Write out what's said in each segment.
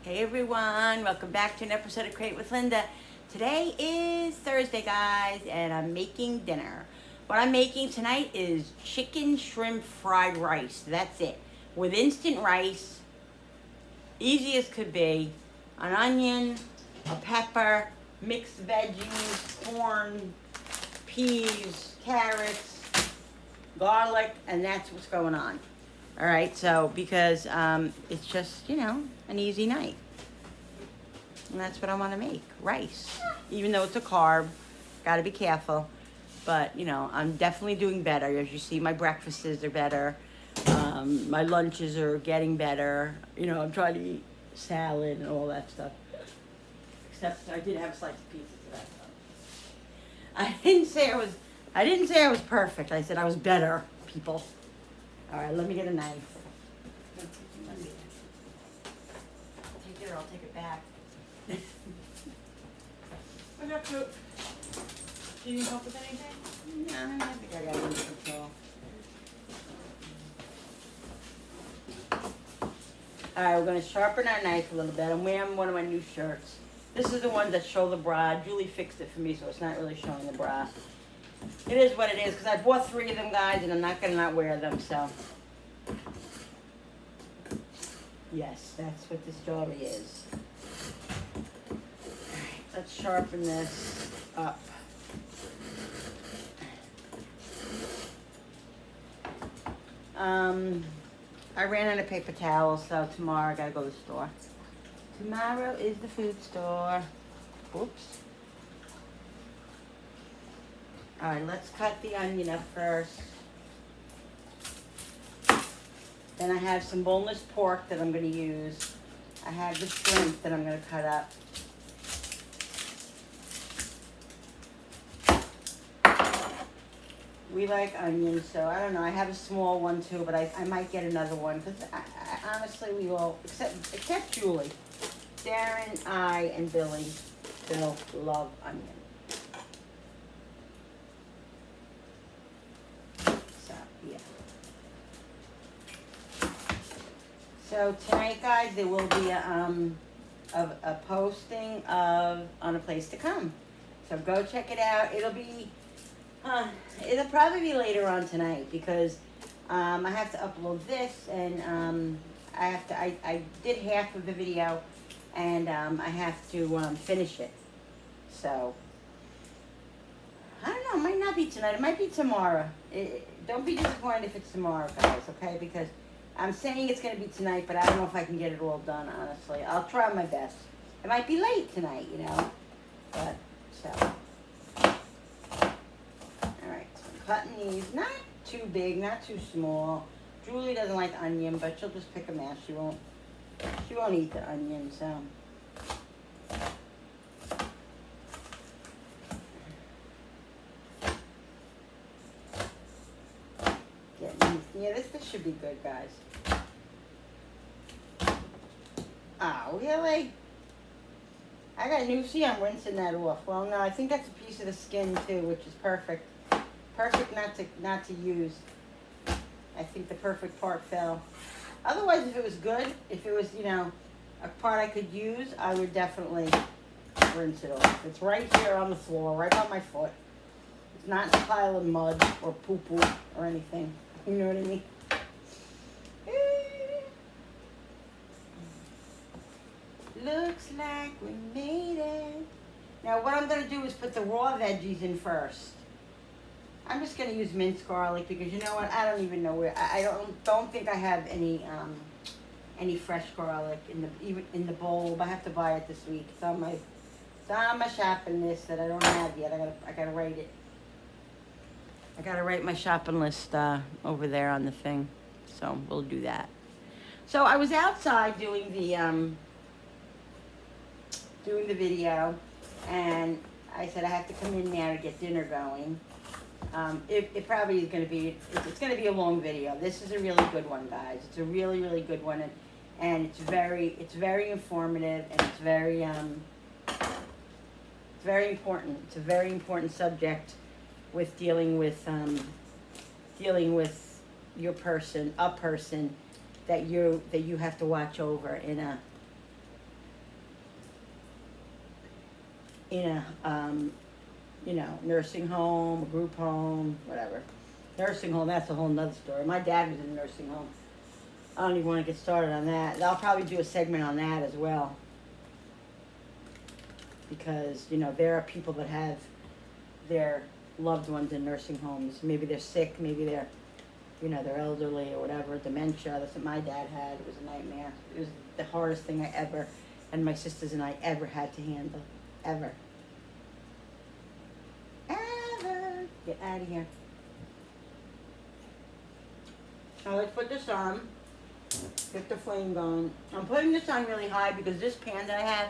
Hey everyone, welcome back to an episode of Create with Linda. Today is Thursday, guys, and I'm making dinner. What I'm making tonight is chicken shrimp fried rice. That's it. With instant rice, easy as could be. An onion, a pepper, mixed veggies, corn, peas, carrots, garlic, and that's what's going on. All right, so because it's just, an easy night. And that's what I want to make, rice. Even though it's a carb, got to be careful. But, I'm definitely doing better. As you see, my breakfasts are better. My lunches are getting better. I'm trying to eat salad and all that stuff. Except I did have a slice of pizza today. I didn't say I was perfect. I said I was better, people. All right, let me get a knife. Let me take it or I'll take it back. What's up, Coop? Do you need help with anything? No, I think I got it under control. All right, we're going to sharpen our knife a little bit. I'm wearing one of my new shirts. This is the one that show the bra. Julie fixed it for me, so it's not really showing the bra. It is what it is, because I bought 3 of them, guys, and I'm not going to not wear them, so. Yes, that's what this story is. All right, let's sharpen this up. I ran out of paper towels, so tomorrow I gotta go to the store. Tomorrow is the food store. Oops. All right, let's cut the onion up first. Then I have some boneless pork that I'm gonna use. I have the shrimp that I'm gonna cut up. We like onions, so I don't know. I have a small one too, but I might get another one because I honestly we all except Julie, Darren, I, and Billy still love onion. So yeah. So tonight, guys, there will be a posting of On a Place to Come. So go check it out. It'll probably be later on tonight because I have to upload this and I did half of the video and I have to finish it. So I don't know, it might not be tonight, it might be tomorrow. Don't be disappointed if it's tomorrow, guys, okay? Because I'm saying it's going to be tonight, but I don't know if I can get it all done, honestly. I'll try my best. It might be late tonight, but so. Cutting these, not too big, not too small. Julie doesn't like onion, but she'll just pick them out. She won't eat the onion, so. Yeah, this should be good, guys. Oh, really? I got new, see, I'm rinsing that off. Well, no, I think that's a piece of the skin too, which is perfect. Perfect not to use. I think the perfect part fell. Otherwise, if it was good, if it was, a part I could use, I would definitely rinse it off. It's right here on the floor, right on my foot. It's not in a pile of mud or poo-poo or anything. You know what I mean? Looks like we made it. Now, what I'm going to do is put the raw veggies in first. I'm just going to use minced garlic because you know what? I don't even know where. I don't think I have any fresh garlic in the bowl. But I have to buy it this week. It's on my shopping list that I don't have yet. I gotta write it. I gotta write my shopping list over there on the thing. So we'll do that. So I was outside doing the video, and I said I have to come in now to get dinner going. It probably is going to be, it's going to be a long video. This is a really good one, guys. It's a really, really good one, and it's very informative, and it's very important. It's a very important subject with dealing with your person, a person that you have to watch over in in a, you know, nursing home, a group home, whatever. Nursing home, that's a whole nother story. My dad was in a nursing home. I don't even want to get started on that. I'll probably do a segment on that as well. Because, you know, there are people that have their loved ones in nursing homes. Maybe they're sick, maybe they're, you know, they're elderly or whatever, dementia. That's what my dad had. It was a nightmare. It was the hardest thing I ever, and my sisters and I ever had to handle. Ever. Ever. Get out of here. Now let's put this on. Get the flame going. I'm putting this on really high because this pan that I have,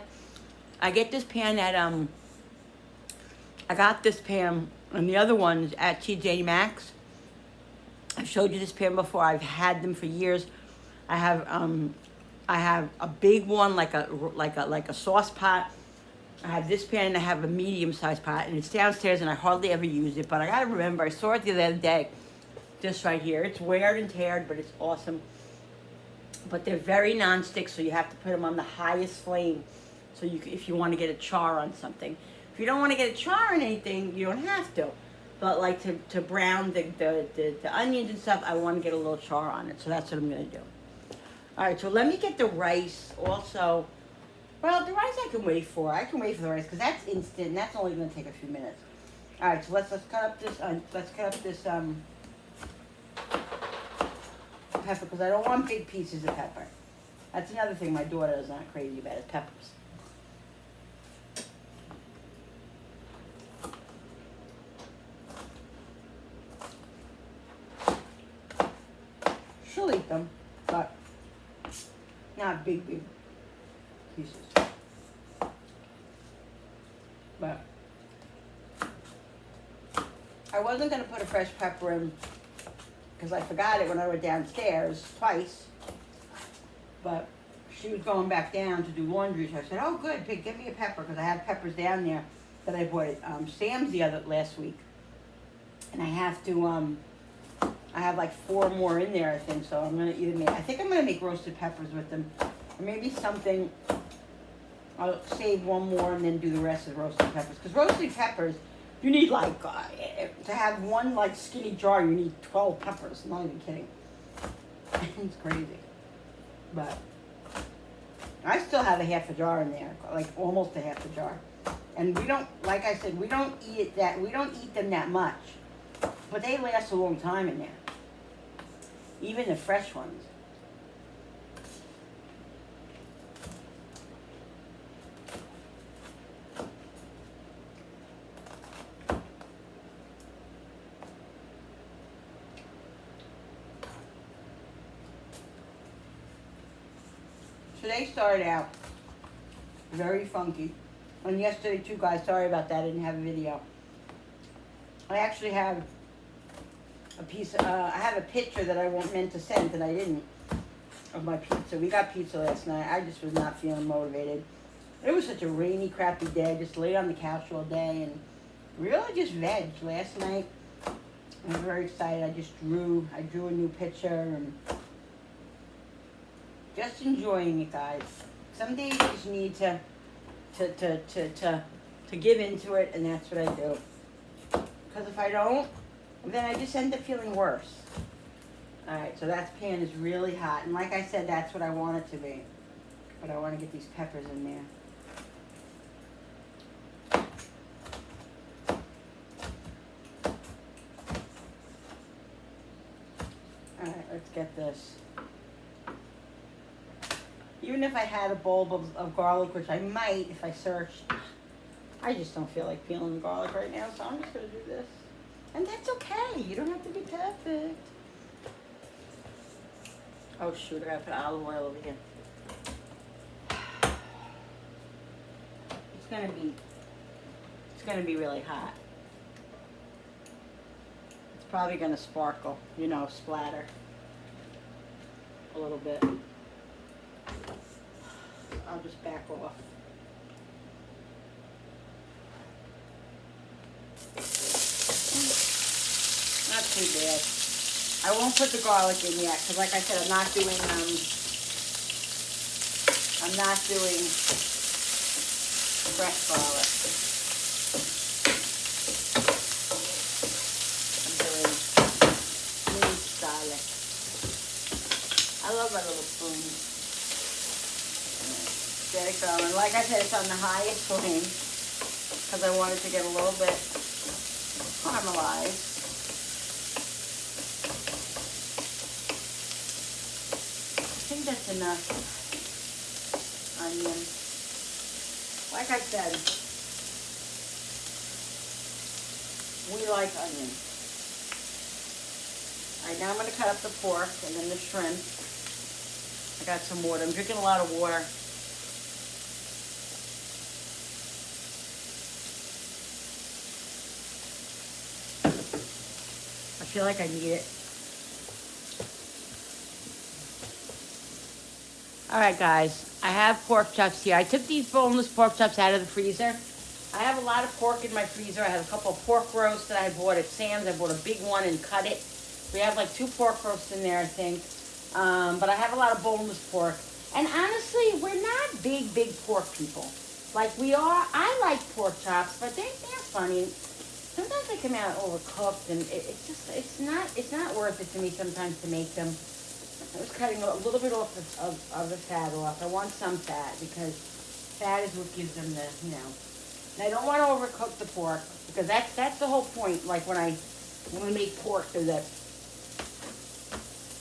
I get this pan at, I got this pan and the other ones at TJ Maxx. I've showed you this pan before. I've had them for years. I have a big one like a sauce pot. I have this pan and I have a medium-sized pot, and it's downstairs and I hardly ever use it. But I gotta remember, I saw it the other day. This right here. It's weared and teared, but it's awesome. But they're very non-stick, so you have to put them on the highest flame. So you, if you want to get a char on something. If you don't want to get a char on anything, you don't have to. But like to brown the onions and stuff, I want to get a little char on it. So that's what I'm going to do. All right, so let me get the rice also. Well, the rice I can wait for. I can wait for the rice because that's instant. And that's only going to take a few minutes. All right, so let's cut up this. Pepper, because I don't want big pieces of pepper. That's another thing my daughter is not crazy about, is peppers. She'll eat them, but not big pieces. But I wasn't going to put a fresh pepper in because I forgot it when I went downstairs twice. But she was going back down to do laundry, so I said, "Oh, good, Pig, give me a pepper," because I have peppers down there that I bought at Sam's last week, and I have to I have like 4 more in there, I think. So I'm gonna I think I'm gonna make roasted peppers with them, or maybe something. I'll save 1 more and then do the rest of the roasted peppers, because roasted peppers, you need like, to have 1 like skinny jar, you need 12 peppers. I'm not even kidding. It's crazy. But I still have a half a jar in there, like almost a half a jar. And we don't, like I said, we don't eat them that much. But they last a long time in there. Even the fresh ones. Today started out very funky. And yesterday too, guys, sorry about that, I didn't have a video. I actually have a piece, I have a picture that I meant to send and I didn't, of my pizza. We got pizza last night. I just was not feeling motivated. It was such a rainy, crappy day. I just laid on the couch all day and really just veg. Last night, I was very excited. I drew a new picture and just enjoying it, guys. Some days you just need to give into it, and that's what I do. Because if I don't, then I just end up feeling worse. Alright, so that pan is really hot. And like I said, that's what I want it to be. But I want to get these peppers in there. Alright, let's get this. Even if I had a bulb of garlic, which I might if I searched, I just don't feel like peeling the garlic right now, so I'm just going to do this. And that's okay. You don't have to be perfect. Oh, shoot. I got to put olive oil over here. It's going to be really hot. It's probably going to sparkle, you know, splatter a little bit. I'll just back off. Not too bad. I won't put the garlic in yet because, like I said, I'm not doing fresh garlic. I'm doing minced garlic. I love my little spoon. Get it going. Like I said, it's on the highest flame because I want it to get a little bit caramelized. I think that's enough onion. Like I said, we like onion. All right, now I'm going to cut up the pork and then the shrimp. I got some water. I'm drinking a lot of water. I feel like I need it. All right, guys, I have pork chops here. I took these boneless pork chops out of the freezer. I have a lot of pork in my freezer. I have a couple of pork roasts that I bought at Sam's. I bought a big one and cut it. We have like 2 pork roasts in there, I think. But I have a lot of boneless pork. And honestly, we're not big pork people. Like we are. I like pork chops, but they're funny. Sometimes they come out overcooked, and it's not worth it to me sometimes to make them. I was cutting a little bit off of the fat off. I want some fat because fat is what gives them the, you know. And I don't want to overcook the pork because that's the whole point. Like when I make pork, is that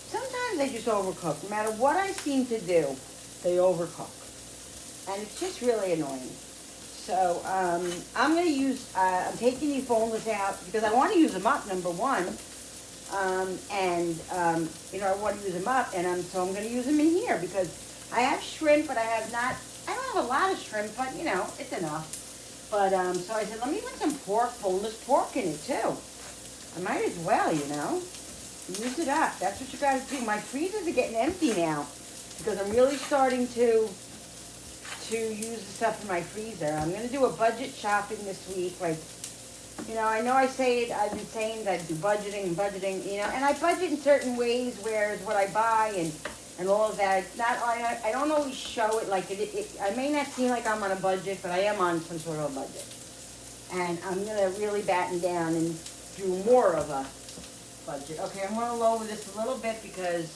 sometimes they just overcook. No matter what I seem to do, they overcook, and it's just really annoying. So I'm going to use. I'm taking these boneless out because I want to use them up. Number one. You know, I want to use them up, and so I'm going to use them in here because I have shrimp, but I don't have a lot of shrimp, but, you know, it's enough. But, so I said, let me put some boneless pork in it, too. I might as well, you know, use it up. That's what you got to do. My freezers are getting empty now because I'm really starting to use the stuff in my freezer. I'm going to do a budget shopping this week, like, you know I've been saying that I do budgeting, you know, and I budget in certain ways, where it's what I buy and all of that. I don't always show it like it. I may not seem like I'm on a budget, but I am on some sort of a budget. And I'm going to really batten down and do more of a budget. Okay, I'm going to lower this a little bit because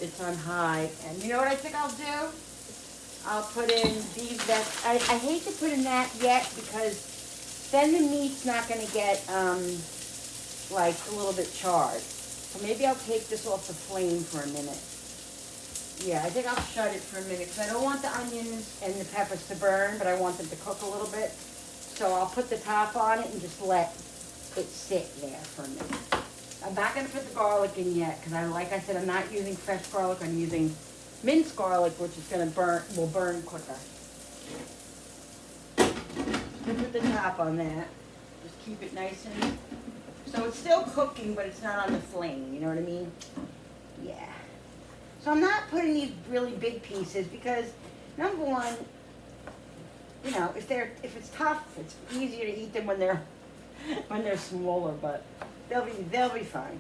it's on high. And you know what I think I'll do? I'll put in these veggies. I hate to put in that yet because then the meat's not going to get, like, a little bit charred. So maybe I'll take this off the flame for a minute. Yeah, I think I'll shut it for a minute because I don't want the onions and the peppers to burn, but I want them to cook a little bit. So I'll put the top on it and just let it sit there for a minute. I'm not going to put the garlic in yet because, like I said, I'm not using fresh garlic. I'm using minced garlic, which is going to will burn quicker. Put the top on that. Just keep it nice and... So it's still cooking, but it's not on the flame. You know what I mean? Yeah. So I'm not putting these really big pieces because, number one, you know, if it's tough, it's easier to eat them when they're smaller, but they'll be fine.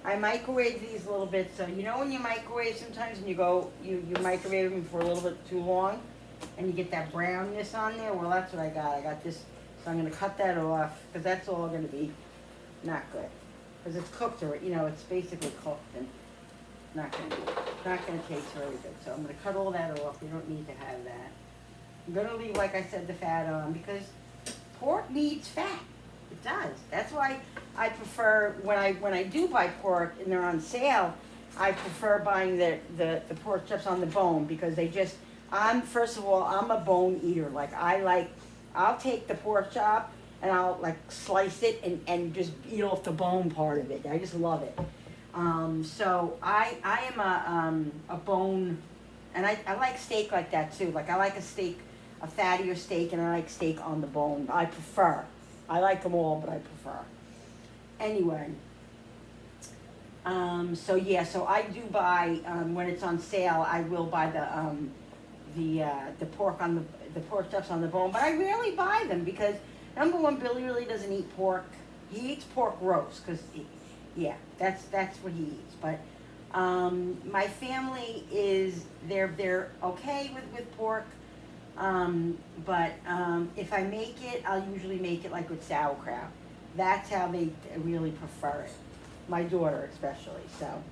I microwave these a little bit, so you know when you microwave sometimes and you microwave them for a little bit too long, and you get that brownness on there. Well, that's what I got. I got this, so I'm going to cut that off because that's all going to be not good because it's cooked, or you know, it's basically cooked and not going to taste very good. So I'm going to cut all that off. You don't need to have that. I'm going to leave, like I said, the fat on because pork needs fat. It does. That's why I prefer when I do buy pork and they're on sale, I prefer buying the pork chops on the bone because they just. First of all, I'm a bone eater. Like I'll take the pork chop and I'll like slice it and just eat off the bone part of it. I just love it. So I am a bone, and I like steak like that too. Like I like a fattier steak, and I like steak on the bone. I like them all, but I prefer. Anyway. So I do buy, when it's on sale, I will buy the pork chops on the bone, but I rarely buy them because number one, Billy really doesn't eat pork. He eats pork roast because, that's what he eats. But My family they're okay with pork, but if I make it, I'll usually make it like with sauerkraut. That's how they really prefer it. My daughter especially, so.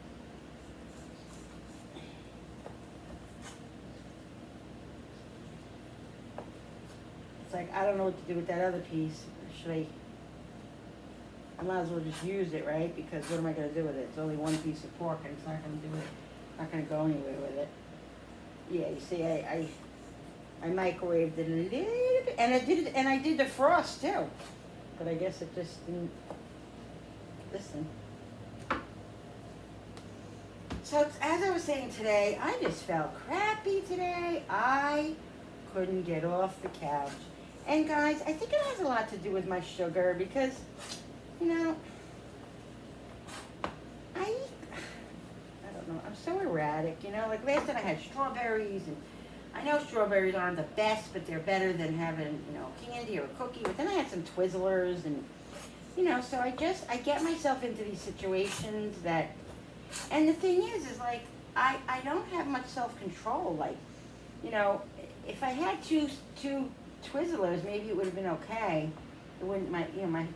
It's like, I don't know what to do with that other piece. I might as well just use it, right? Because what am I gonna do with it? It's only one piece of pork and it's not gonna do it, not gonna go anywhere with it. Yeah, you see, I microwaved it a little bit, and I did the frost too. But I guess it just didn't listen. So as I was saying today, I just felt crappy today. I couldn't get off the couch. And guys, I think it has a lot to do with my sugar because, you know, I don't know, I'm so erratic, you know, like last night I had strawberries, and I know strawberries aren't the best, but they're better than having, you know, candy or a cookie, but then I had some Twizzlers, and, you know, so I get myself into these situations that, and the thing is like, I don't have much self-control, like, you know, if I had two Twizzlers, maybe it would have been okay. It wouldn't, my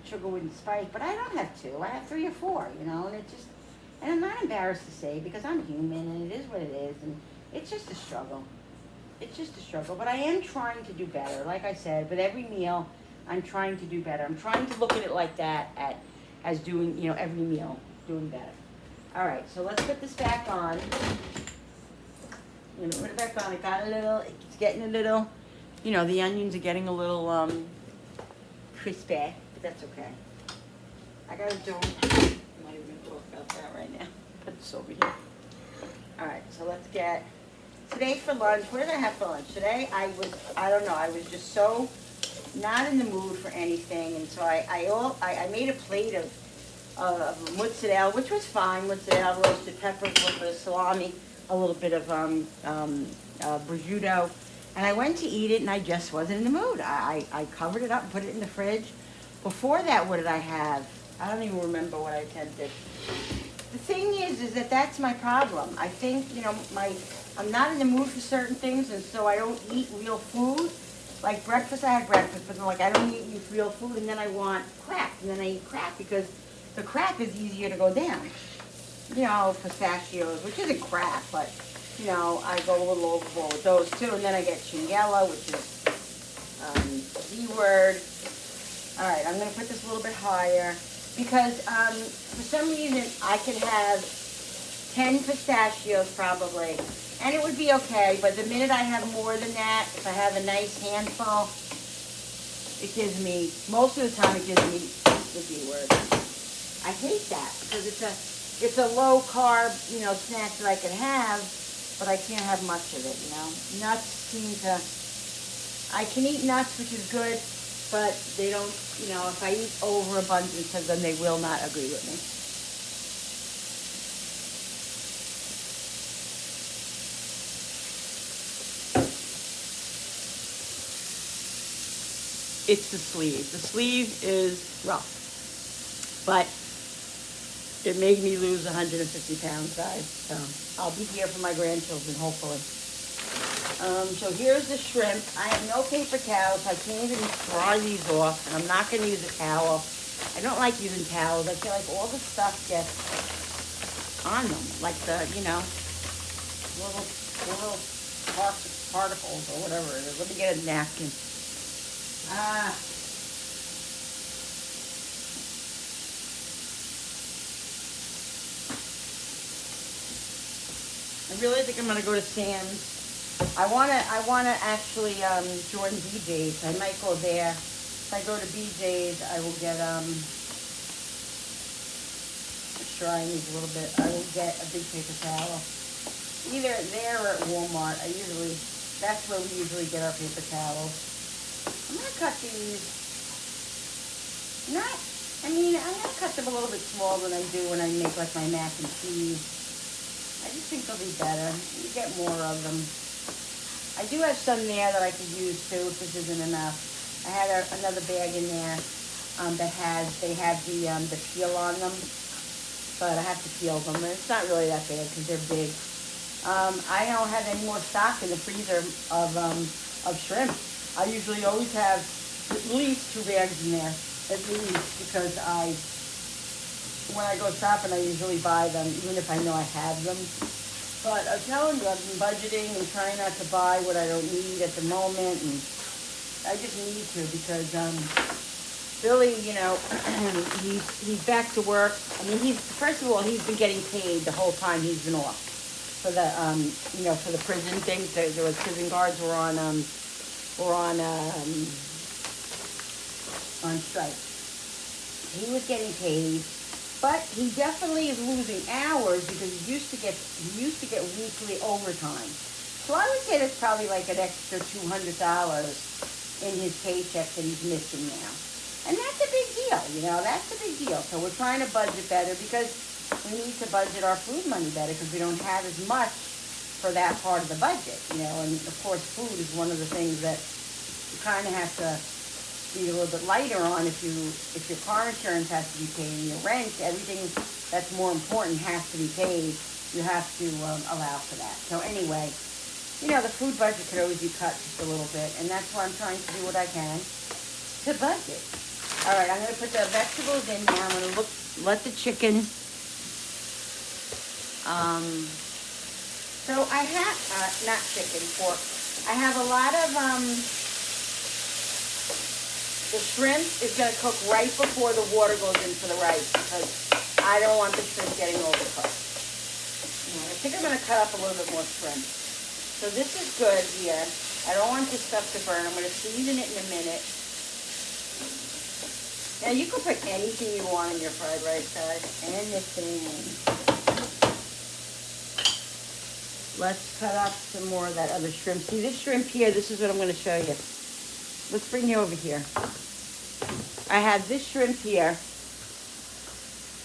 sugar wouldn't spike, but I don't have two. I have 3 or 4, you know, and I'm not embarrassed to say because I'm human and it is what it is, and it's just a struggle. It's just a struggle, but I am trying to do better. Like I said, with every meal, I'm trying to do better. I'm trying to look at it like that, as doing, you know, every meal, doing better. All right, so let's put this back on. I'm gonna put it back on. It's getting a little, you know, the onions are getting a little crispy, but that's okay. I gotta do, I'm not even gonna talk about that right now. Put this over here. All right, so let's get, today for lunch, what did I have for lunch? Today I was just so not in the mood for anything, and so I made a plate of mozzarella, which was fine, mozzarella, roasted peppers, a little bit of salami, a little bit of prosciutto, and I went to eat it, and I just wasn't in the mood. I covered it up and put it in the fridge. Before that, what did I have? I don't even remember what I attempted. The thing is that that's my problem. I think, you know, I'm not in the mood for certain things, and so I don't eat real food. Like breakfast, I had breakfast, but I'm like, I don't eat real food, and then I want crap, and then I eat crap because the crap is easier to go down. You know, pistachios, which isn't crap, but, you know, I go a little overboard with those too, and then I get Chingella, which is Z-word. All right, I'm going to put this a little bit higher because for some reason I could have 10 pistachios probably, and it would be okay, but the minute I have more than that, if I have a nice handful, it gives me, most of the time it gives me the Z-word. I hate that because it's a low carb, you know, snack that I can have, but I can't have much of it, you know. Nuts seem to, I can eat nuts, which is good, but they don't, you know, if I eat overabundance of them, they will not agree with me. It's the sleeve. The sleeve is rough, but it made me lose 150 pounds, guys. So I'll be here for my grandchildren, hopefully. So here's the shrimp. I have no paper towels. I can't even dry these off, and I'm not going to use a towel. I don't like using towels. I feel like all the stuff gets on them, like the, you know, little particles or whatever it is. Let me get a napkin. I really think I'm gonna go to Sam's. I wanna actually join BJ's. I might go there. If I go to BJ's, I will get sure I need a little bit. I will get a big paper towel. Either there or at Walmart. That's where we usually get our paper towels. I'm gonna cut these. I'm gonna cut them a little bit smaller than I do when I make like my mac and cheese. I just think they'll be better. You get more of them. I do have some there that I could use too if this isn't enough. I had another bag in there they have the peel on them. but I have to peel them. And it's not really that bad because they're big. I don't have any more stock in the freezer of shrimp. I usually always have at least 2 bags in there, at least, because when I go shopping, I usually buy them, even if I know I have them. But I'm telling you, I've been budgeting and trying not to buy what I don't need at the moment, and I just need to because Billy, you know, he's back to work. I mean, first of all, he's been getting paid the whole time he's been off for the you know, for the prison things. There was prison guards were on strike. He was getting paid, but he definitely is losing hours because he used to get weekly overtime. So I would say that's probably like an extra $200 in his paycheck that he's missing now. And that's a big deal, you know, that's a big deal. So we're trying to budget better because we need to budget our food money better because we don't have as much for that part of the budget, you know. And of course, food is one of the things that you kind of have to be a little bit lighter on if your car insurance has to be paid, and your rent, everything that's more important has to be paid. You have to allow for that. So anyway, you know, the food budget could always be cut just a little bit, and that's why I'm trying to do what I can to budget. All right, I'm going to put the vegetables in now. I'm going to let the chicken. So I have, not chicken, pork. I have a lot of, the shrimp is going to cook right before the water goes into the rice because I don't want the shrimp getting overcooked. I think I'm going to cut up a little bit more shrimp. So this is good here. I don't want this stuff to burn. I'm going to season it in a minute. Now you can put anything you want in your fried rice, guys. Anything. Let's cut up some more of that other shrimp. See this shrimp here, this is what I'm going to show you. Let's bring you over here. I have this shrimp here.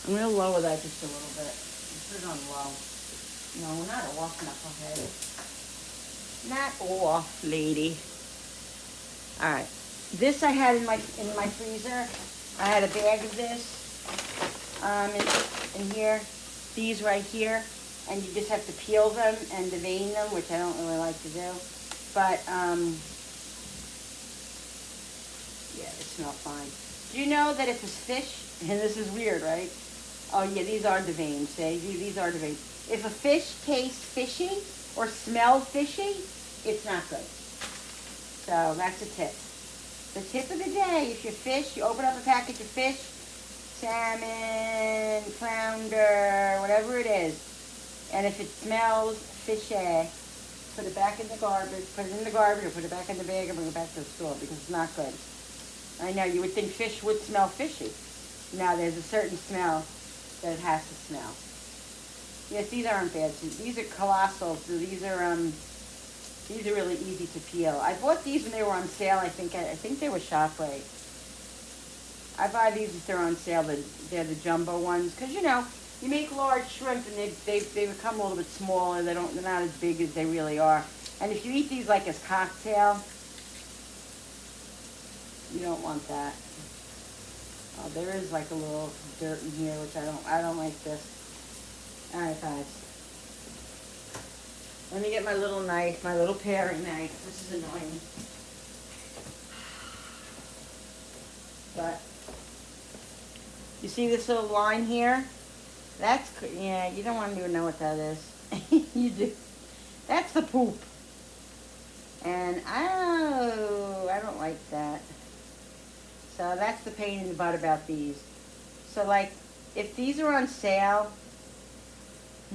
I'm going to lower that just a little bit. Put it on low. No, not off, knucklehead. Not off, lady. All right. This I had in my freezer. I had a bag of this in here. These right here. And you just have to peel them and devein them, which I don't really like to do. But, yeah, they smell fine. Do you know that if it's fish, and this is weird, right? Oh, yeah, these are deveined, see? These are deveined. If a fish tastes fishy or smells fishy, it's not good. So that's a tip. The tip of the day, if you fish, you open up a package of fish, salmon, flounder, whatever it is, and if it smells fishy, put it back in the garbage, put it in the garbage, or put it back in the bag and bring it back to the store because it's not good. I know, you would think fish would smell fishy. Now, there's a certain smell that it has to smell. Yes, these aren't bad. These are colossal. So these are really easy to peel. I bought these when they were on sale. I think they were ShopRite. I buy these if they're on sale. They're the jumbo ones because, you know, you make large shrimp and they become a little bit smaller. They're not as big as they really are. And if you eat these like as cocktail, you don't want that. Oh, there is like a little dirt in here, which I don't like this. All right, guys. Let me get my little knife, my little paring knife. This is annoying. But you see this little line here? That's, yeah, you don't want to even know what that is. You do. That's the poop. And I don't like that. So that's the pain in the butt about these. So like, if these are on sale,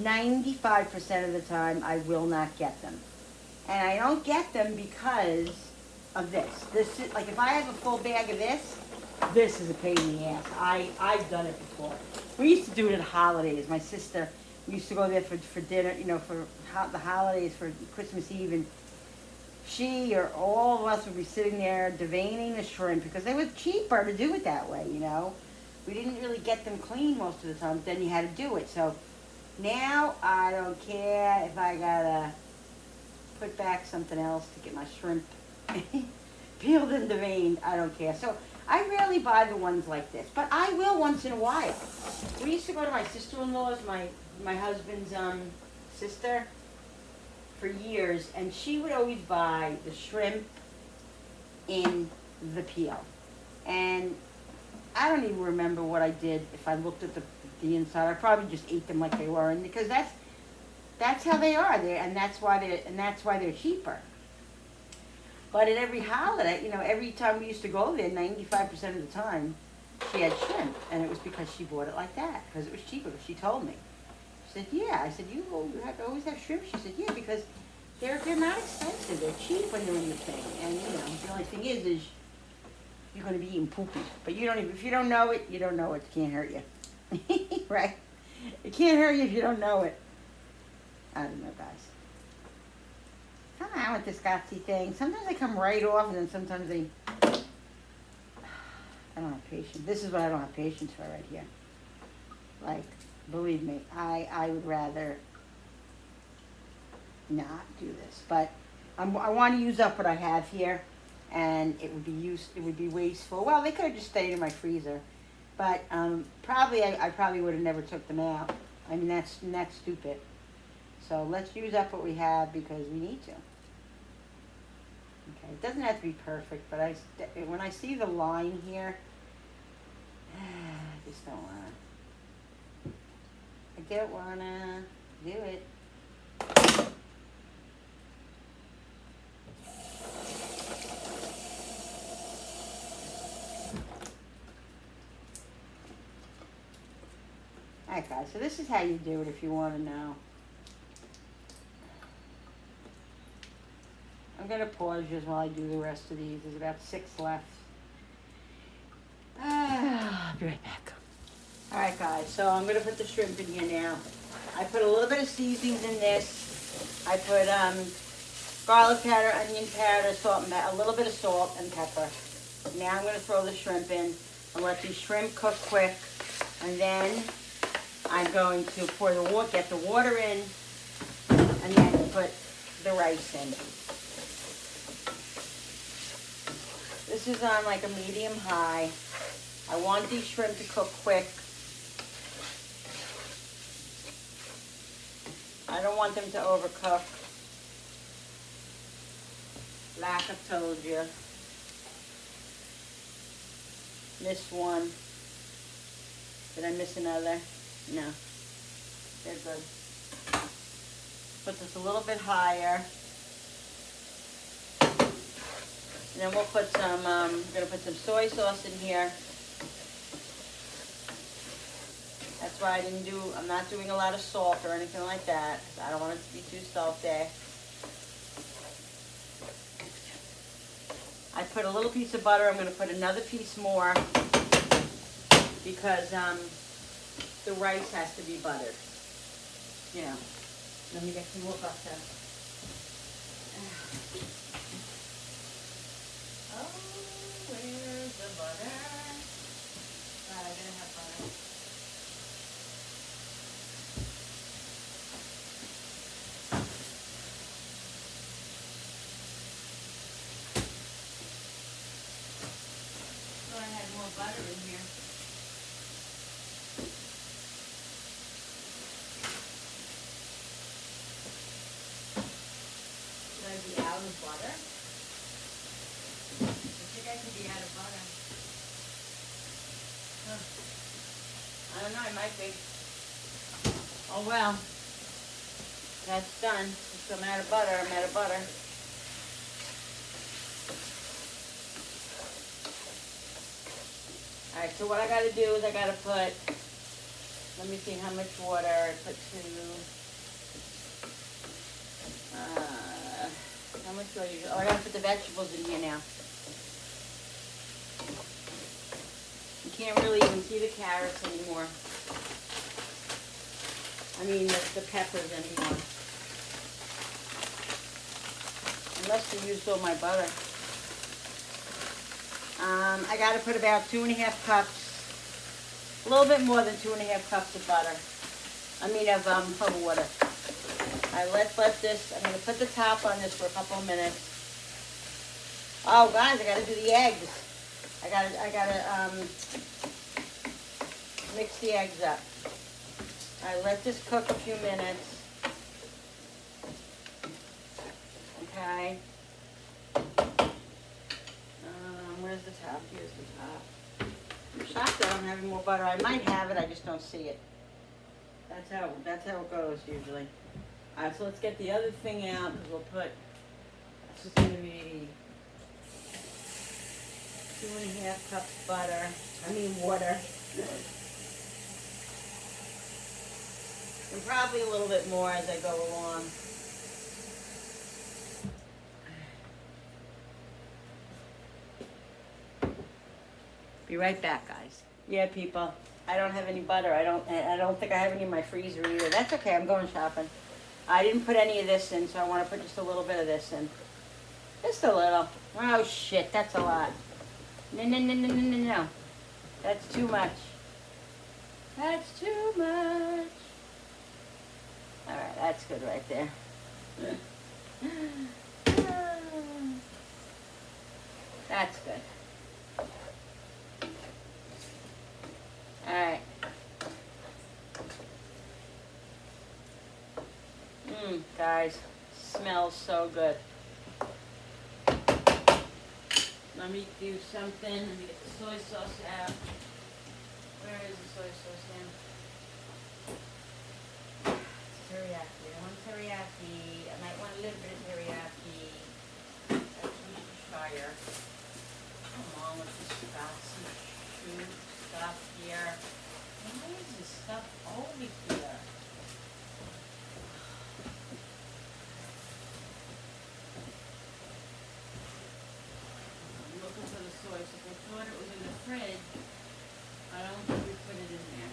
95% of the time I will not get them. And I don't get them because of this. This is, like if I have a full bag of this is a pain in the ass. I've done it before. We used to do it at holidays. My sister, we used to go there for dinner, you know, for the holidays, for Christmas Eve, and she or all of us would be sitting there deveining the shrimp because they were cheaper to do it that way, you know. We didn't really get them clean most of the time, but then you had to do it. So now I don't care if I gotta put back something else to get my shrimp peeled and deveined. I don't care. So I rarely buy the ones like this, but I will once in a while. We used to go to my sister-in-law's, my husband's sister, for years, and she would always buy the shrimp in the peel. And I don't even remember what I did if I looked at the inside. I probably just ate them like they were, and because that's how they are there, and that's why they're cheaper. But at every holiday, you know, every time we used to go there, 95% of the time, she had shrimp, and it was because she bought it like that, because it was cheaper. She told me. She said, "Yeah." I said, "You always have shrimp." She said, "Yeah, because they're not expensive. They're cheap when they're in the thing, and you know, the only thing is you're going to be eating poopy. But you don't even, if you don't know it, you don't know it. It can't hurt you, right? It can't hurt you if you don't know it. I don't know, guys. Come on with this Gotsy thing. Sometimes they come right off, and then sometimes they. I don't have patience. This is what I don't have patience for right here. Like, believe me, I would rather not do this. But I want to use up what I have here, and it would be wasteful. Well, they could have just stayed in my freezer, but probably I probably would have never took them out. I mean, that's stupid. So let's use up what we have because we need to. Okay, it doesn't have to be perfect, but when I see the line here, I just don't wanna. I don't wanna do it. Alright guys, so this is how you do it if you want to know. I'm going to pause just while I do the rest of these. There's about 6 left. I'll be right back. Alright guys, so I'm going to put the shrimp in here now. I put a little bit of seasonings in this. I put garlic powder, onion powder, salt, and a little bit of salt and pepper. Now I'm going to throw the shrimp in and let these shrimp cook quick. And then I'm going to get the water in, and then put the rice in. This is on like a medium high. I want these shrimp to cook quick. I don't want them to overcook. Like I told you. Missed one. Did I miss another? No. They're good. Put this a little bit higher. And then we'll put some, we're going to put some soy sauce in here. That's why I'm not doing a lot of salt or anything like that. I don't want it to be too salty. I put a little piece of butter. I'm going to put another piece more because the rice has to be buttered. You know, let me get some more butter. Oh, where's the butter? I didn't have butter. Thought I had more butter in here. Should I be out of butter? I think I could be out of butter. Huh. I don't know, I might be. Oh well. That's done. So I'm out of butter. I'm out of butter. Alright, so what I gotta do is I gotta put, let me see how much water I put how much do I use? Oh, I gotta put the vegetables in here now. You can't really even see the carrots anymore. I mean the peppers anymore. Unless you used all my butter. I gotta put about 2.5 cups, a little bit more than 2.5 cups of butter. Of water. Let's let this, I'm gonna put the top on this for a couple of minutes. Oh guys, I gotta do the eggs. I gotta mix the eggs up. All right, let this cook a few minutes. Okay. Where's the top? Here's the top. I'm shocked I don't have any more butter. I might have it, I just don't see it. That's how it goes usually. All right, so let's get the other thing out. We'll put, this is gonna be 2.5 cups water. And probably a little bit more as I go along. Be right back, guys. Yeah, people. I don't have any butter. I don't think I have any in my freezer either. That's okay. I'm going shopping. I didn't put any of this in, so I want to put just a little bit of this in. Just a little. Oh shit, that's a lot. No. That's too much. That's too much. All right, that's good right there. That's good. All right. Guys, smells so good. Let me do something. Let me get the soy sauce out. Where is the soy sauce now? Teriyaki. I want teriyaki. I might want a little bit of teriyaki. That's Worcestershire. Come on with this stuff here. Why is this stuff over here? I'm looking for the soy sauce. I thought it was in the fridge. I don't think we put it in there.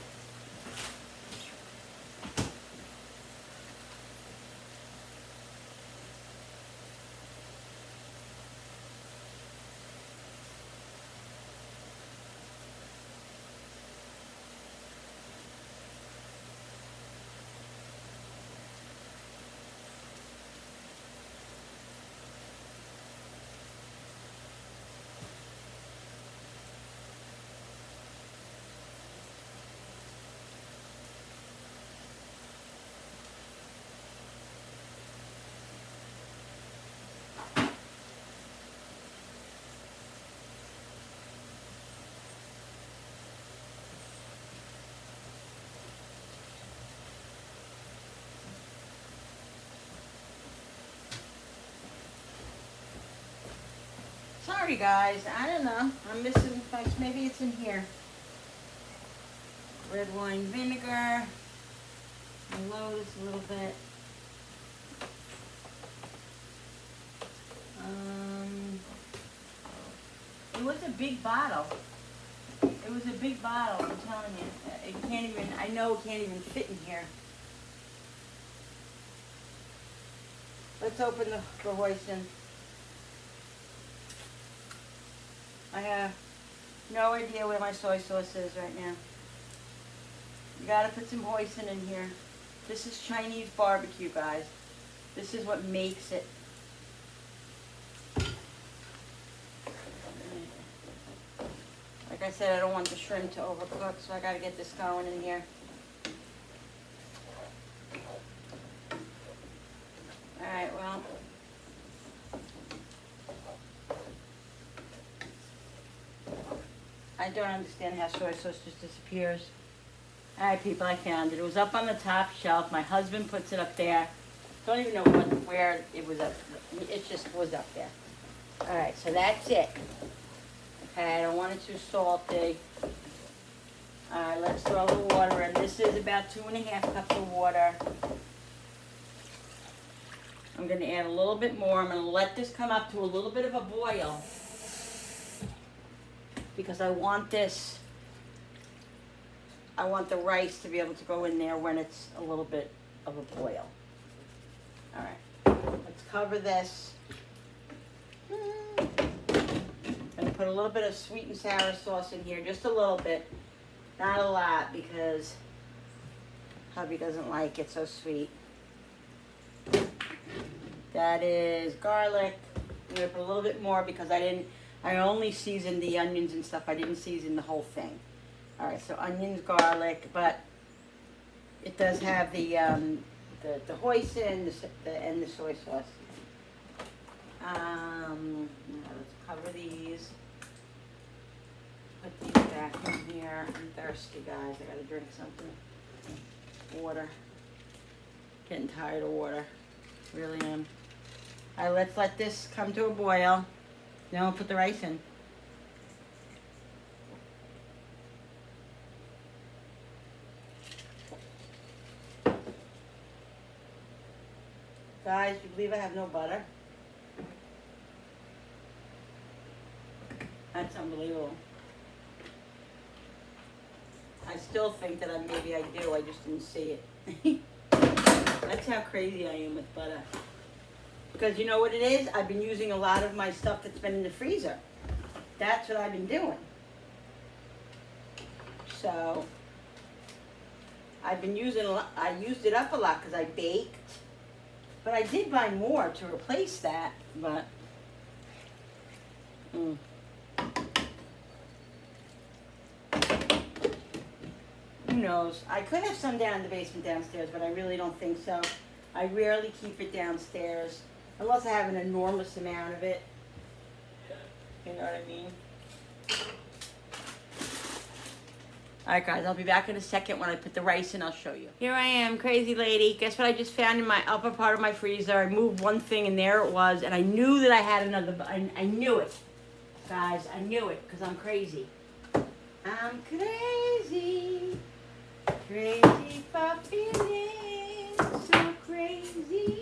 Sorry guys, I don't know. I'm missing, maybe it's in here. Red wine vinegar. Load this a little bit. It was a big bottle. It was a big bottle, I'm telling you. It can't even, I know it can't even fit in here. Let's open the hoisin. I have no idea where my soy sauce is right now. You gotta put some hoisin in here. This is Chinese barbecue, guys. This is what makes it. Like I said, I don't want the shrimp to overcook, so I gotta get this going in here. Alright, well. I don't understand how soy sauce just disappears. Alright people, I found it. It was up on the top shelf. My husband puts it up there. Don't even know where it was up. It just was up there. Alright, so that's it. Okay, I don't want it too salty. Alright, let's throw the water in. This is about 2.5 cups of water. I'm going to add a little bit more. I'm going to let this come up to a little bit of a boil. Because I want this, I want the rice to be able to go in there when it's a little bit of a boil. All right, let's cover this. I'm gonna put a little bit of sweet and sour sauce in here, just a little bit, not a lot because hubby doesn't like it so sweet. That is garlic. I'm gonna put a little bit more because I I only seasoned the onions and stuff. I didn't season the whole thing. All right, so onions, garlic, but it does have the hoisin and the soy sauce. Now let's cover these. Put these back in here. I'm thirsty, guys. I gotta drink something. Water. Getting tired of water. Really am. All right, let's let this come to a boil. Then we'll put the rice in. Guys, do you believe I have no butter? That's unbelievable. I still think that maybe I do, I just didn't see it. That's how crazy I am with butter. Because you know what it is? I've been using a lot of my stuff that's been in the freezer. That's what I've been doing. So, I've been using a lot, I used it up a lot because I baked. But I did buy more to replace that, but... Who knows? I could have some down in the basement downstairs, but I really don't think so. I rarely keep it downstairs, unless I have an enormous amount of it. You know what I mean? Alright guys, I'll be back in a second when I put the rice in, I'll show you. Here I am, crazy lady. Guess what I just found in my upper part of my freezer? I moved one thing and there it was, and I knew that I had another, I knew it. Guys, I knew it, because I'm crazy. I'm crazy. Crazy for feeling so crazy.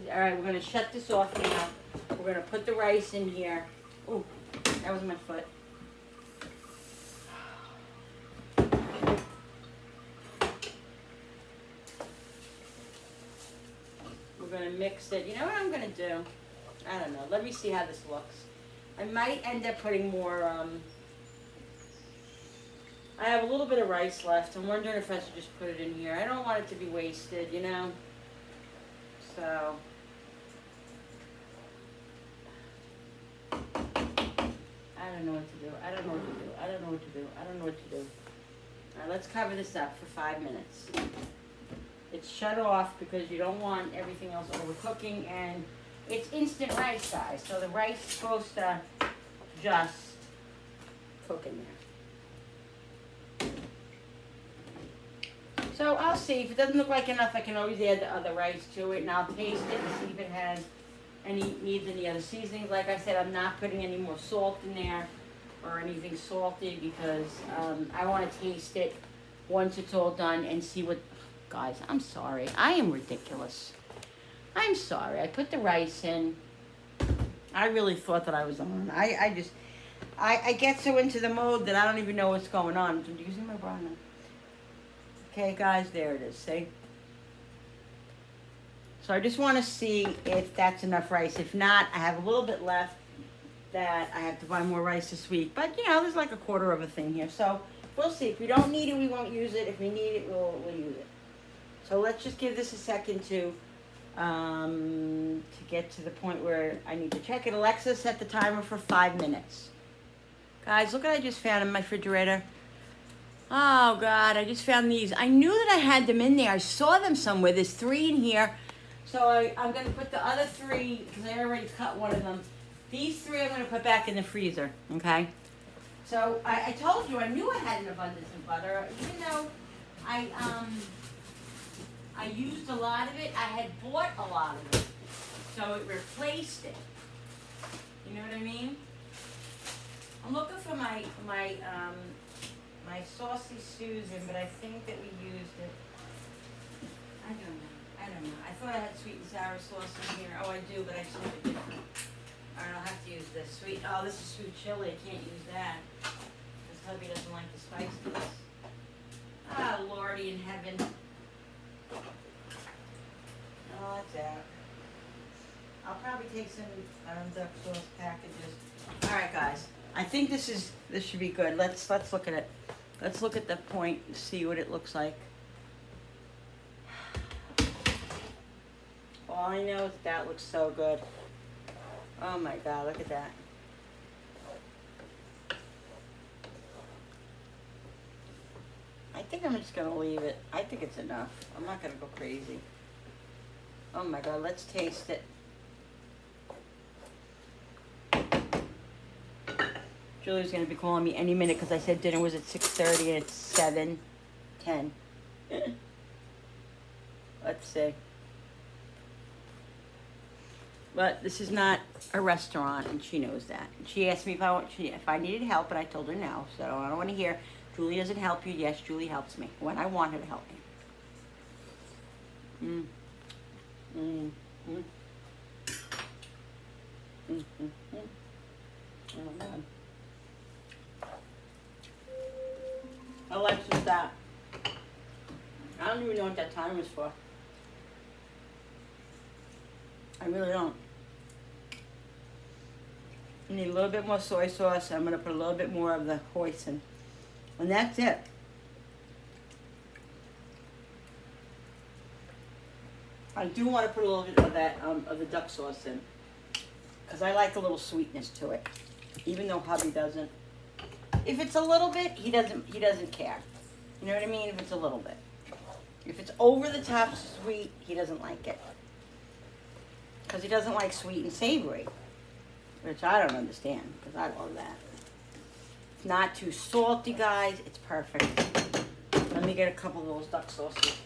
Alright, we're going to shut this off now. We're going to put the rice in here. Ooh, that was my foot. We're going to mix it. You know what I'm going to do? I don't know. Let me see how this looks. I might end up putting more, I have a little bit of rice left. I'm wondering if I should just put it in here. I don't want it to be wasted, you know? So... I don't know what to do. I don't know what to do. I don't know what to do. I don't know what to do. All right, let's cover this up for 5 minutes. It's shut off because you don't want everything else overcooking, and it's instant rice, guys. So the rice is supposed to just cook in there. So I'll see. If it doesn't look like enough, I can always add the other rice to it, and I'll taste it and see if it has needs any other seasonings. Like I said, I'm not putting any more salt in there or anything salty because I want to taste it once it's all done and see what... Guys, I'm sorry. I am ridiculous. I'm sorry. I put the rice in. I really thought that I was on. I get so into the mode that I don't even know what's going on. I'm using my bra now. Okay, guys, there it is. See? So I just want to see if that's enough rice. If not, I have a little bit left that I have to buy more rice this week. But, you know, there's like a quarter of a thing here. So we'll see. If we don't need it, we won't use it. If we need it, we'll use it. So let's just give this a second to get to the point where I need to check it. Alexa, set the timer for 5 minutes. Guys, look what I just found in my refrigerator. Oh, God, I just found these. I knew that I had them in there. I saw them somewhere. There's 3 in here. So I'm going to put the other 3, because I already cut one of them. These 3 I'm going to put back in the freezer, okay? So I told you I knew I had an abundance of butter. Even though I used a lot of it, I had bought a lot of it. So it replaced it. You know what I mean? I'm looking for my Saucy Susan, but I think that we used it. I don't know. I thought I had sweet and sour sauce in here. Oh, I do, but I just have it different. All right, I'll have to use this. Oh, this is sweet chili. I can't use that. Because hubby doesn't like the spiciness. Ah, Lordy in heaven. Oh, that's out. I'll probably take some duck sauce packages. All right, guys. I think this should be good. Let's look at it. Let's look at the point and see what it looks like. All I know is that looks so good. Oh my God, look at that. I think I'm just gonna leave it. I think it's enough. I'm not gonna go crazy. Oh my God, let's taste it. Julie's gonna be calling me any minute because I said dinner was at 6:30 and it's 7:10. Let's see. But this is not a restaurant, and she knows that. And she asked me if I needed help, and I told her no. So I don't want to hear Julie doesn't help you. Yes, Julie helps me when I want her to help me. Mm. Mm. Mm. Mm. Mm. Mm. Oh God. Alexa, stop. I don't even know what that time was for. I really don't. I need a little bit more soy sauce. I'm going to put a little bit more of the hoisin. And that's it. I do want to put a little bit of that, of the duck sauce in. Because I like a little sweetness to it. Even though hubby doesn't. If it's a little bit, he doesn't care. You know what I mean? If it's a little bit. If it's over the top sweet, he doesn't like it. Because he doesn't like sweet and savory. Which I don't understand, because I love that. It's not too salty, guys. It's perfect. Let me get a couple of those duck sauces.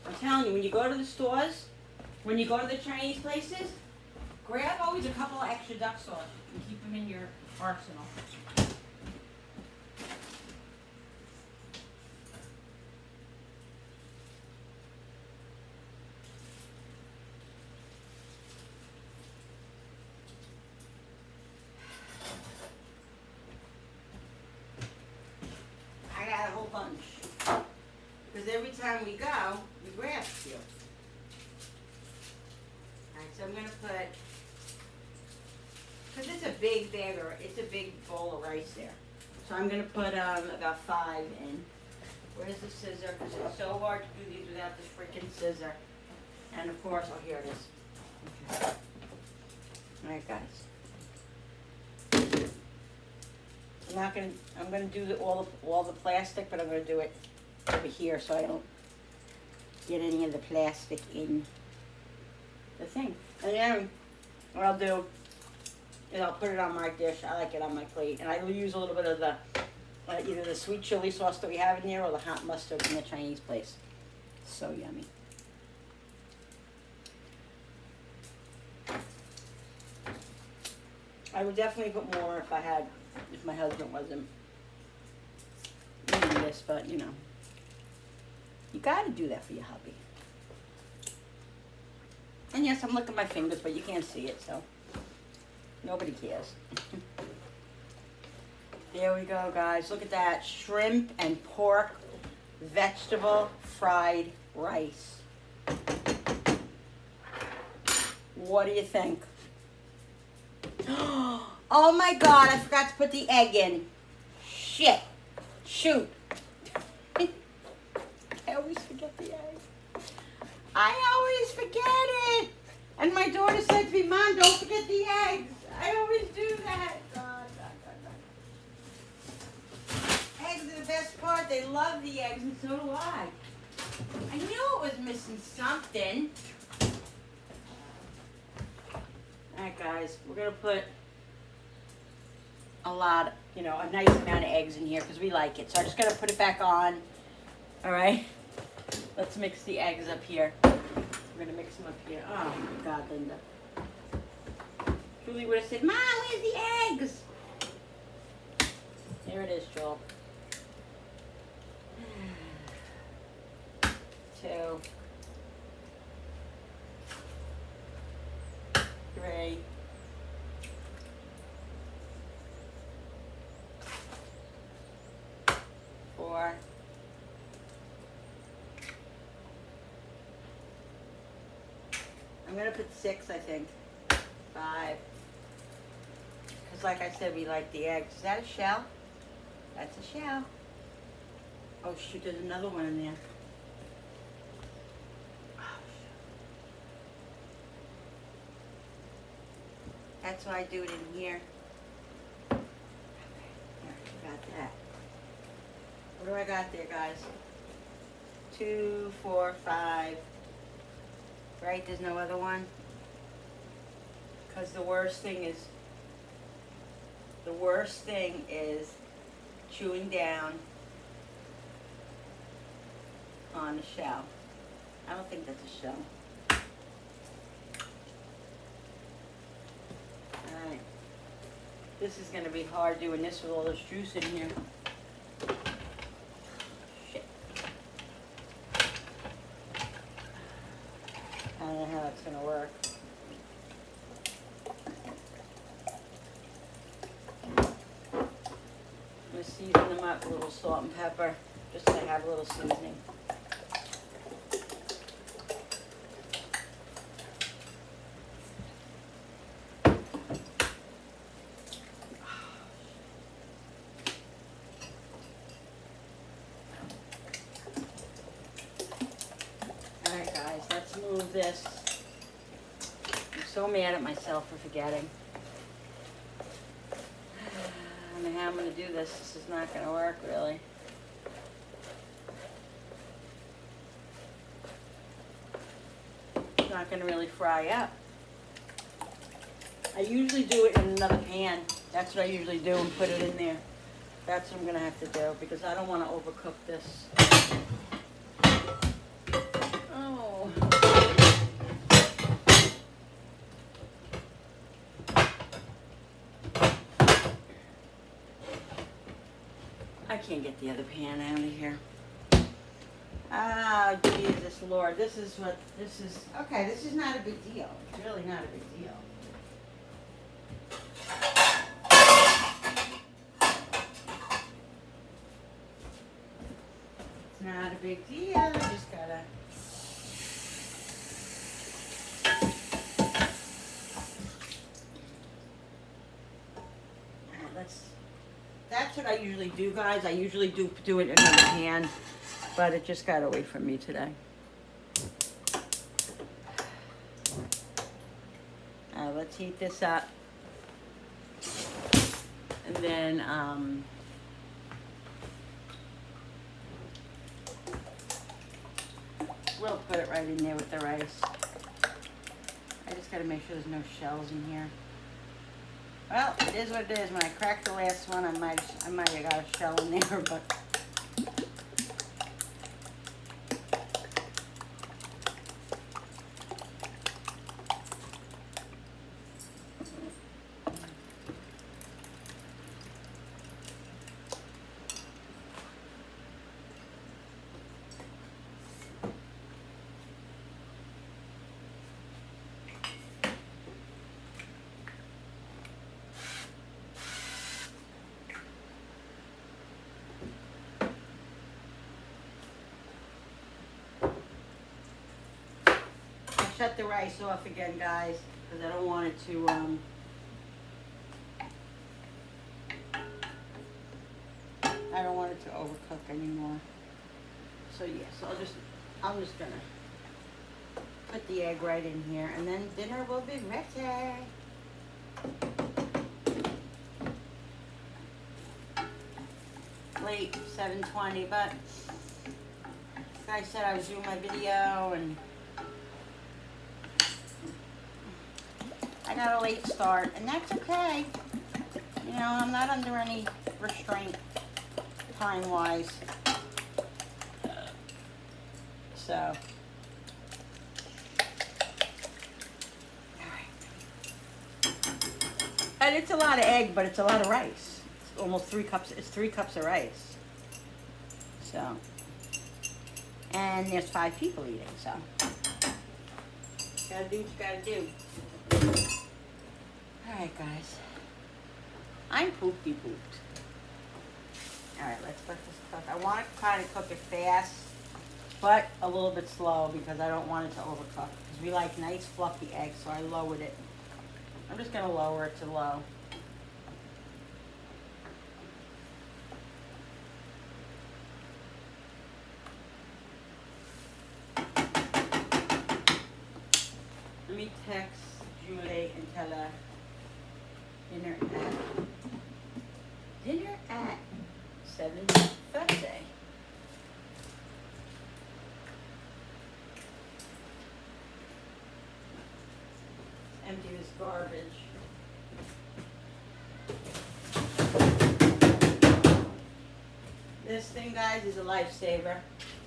I'm telling you, when you go to the stores, when you go to the Chinese places, grab always a couple of extra duck sauce and keep them in your arsenal. A whole bunch. Because every time we go, we grab a few. Alright, so I'm going to put, because it's a big bag, or it's a big bowl of rice there. So I'm going to put about 5 in. Where's the scissor? Because it's so hard to do these without this freaking scissor. And of course, oh, here it is. Okay. Alright, guys. I'm gonna do all the plastic, but I'm gonna do it over here so I don't get any of the plastic in the thing. And then what I'll do is I'll put it on my dish. I like it on my plate, and I will use a little bit of the either the sweet chili sauce that we have in there or the hot mustard from the Chinese place. So yummy. I would definitely put more if my husband wasn't eating this, but you know, you gotta do that for your hubby. And yes, I'm licking my fingers, but you can't see it, so nobody cares. There we go, guys. Look at that. Shrimp and pork vegetable fried rice. What do you think? Oh my God, I forgot to put the egg in. Shit. Shoot. I always forget the egg. I always forget it. And my daughter said to me, Mom, don't forget the eggs. I always do that. God. Eggs are the best part. They love the eggs, and so do I. I knew it was missing something. Alright guys, we're going to put a nice amount of eggs in here because we like it. So I'm just going to put it back on. Alright, let's mix the eggs up here. We're going to mix them up here. Oh my God, Linda. Julie would have said, Mom, where's the eggs? Here it is, Joel. 2, 3, 4, 6, I think. 5. Because like I said, we like the eggs. Is that a shell? That's a shell. Oh shoot, there's another one in there. That's why I do it in here. Okay, there, got that. What do I got there, guys? 2, 4, 5. Right? There's no other one? Because the worst thing is chewing down on the shell. I don't think that's a shell. Alright. This is going to be hard doing this with all this juice in here. Shit. I don't know how that's going to work. I'm going to season them up with a little salt and pepper, just to have a little seasoning. Alright guys, let's move this. I'm so mad at myself for forgetting. I don't know how I'm going to do this. This is not going to work, really. It's not going to really fry up. I usually do it in another pan. That's what I usually do, and put it in there. That's what I'm going to have to do, because I don't want to overcook this. Oh. I can't get the other pan out of here. Oh, Jesus Lord. This is, okay, this is not a big deal. It's really not a big deal. It's not a big deal. I just gotta. That's what I usually do, guys. I usually do it in another pan, but it just got away from me today. Let's heat this up, and then we'll put it right in there with the rice. I just got to make sure there's no shells in here. Well, it is what it is. When I cracked the last one, I might have got a shell in there, but shut the rice off again, guys, because I don't want it to, I don't want it to overcook anymore. So yes, I'm just gonna put the egg right in here, and then dinner will be ready. Late, 7:20, but like I said, I was doing my video, and I got a late start, and that's okay. You know, I'm not under any restraint time-wise. So, all right. And it's a lot of egg, but it's a lot of rice. It's almost 3 cups. It's 3 cups of rice. So, and there's 5 people eating. So, gotta do what you gotta do. Alright guys, I'm poopy pooped. Alright, let's let this cook. I want to kind of cook it fast, but a little bit slow because I don't want it to overcook. Because we like nice fluffy eggs, so I lowered it. I'm just going to lower it to low. Let me text Julie and tell her Dinner at 7:30. Empty this garbage. This thing, guys, is a lifesaver.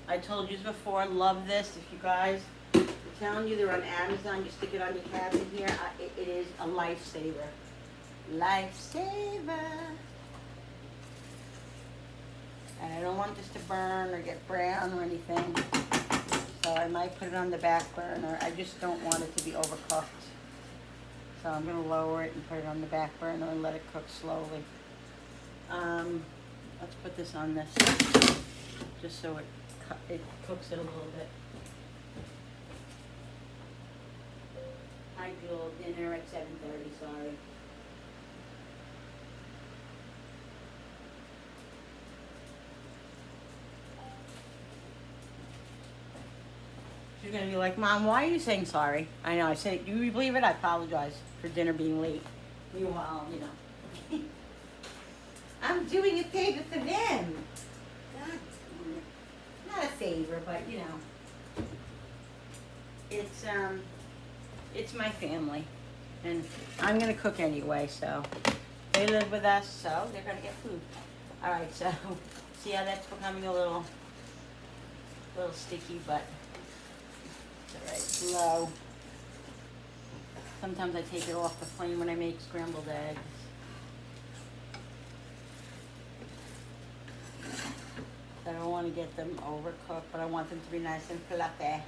I told you before, love this. If you guys, I'm telling you, they're on Amazon. You stick it on your cabinet here. It is a lifesaver. Lifesaver. And I don't want this to burn or get brown or anything. So I might put it on the back burner. I just don't want it to be overcooked. So I'm going to lower it and put it on the back burner and let it cook slowly. Let's put this on this, just so it cooks it a little bit. Ideal dinner at 7:30, sorry. She's going to be like, Mom, why are you saying sorry? I know, I say, do you believe it? I apologize for dinner being late. Meanwhile, you know. I'm doing a favor for them. God, not a favor, but you know. It's my family. And I'm going to cook anyway, so. They live with us, so they're going to get food. Alright, so, see how that's becoming a little sticky, but it's alright, low. Sometimes I take it off the flame when I make scrambled eggs. I don't want to get them overcooked, but I want them to be nice and fluffy.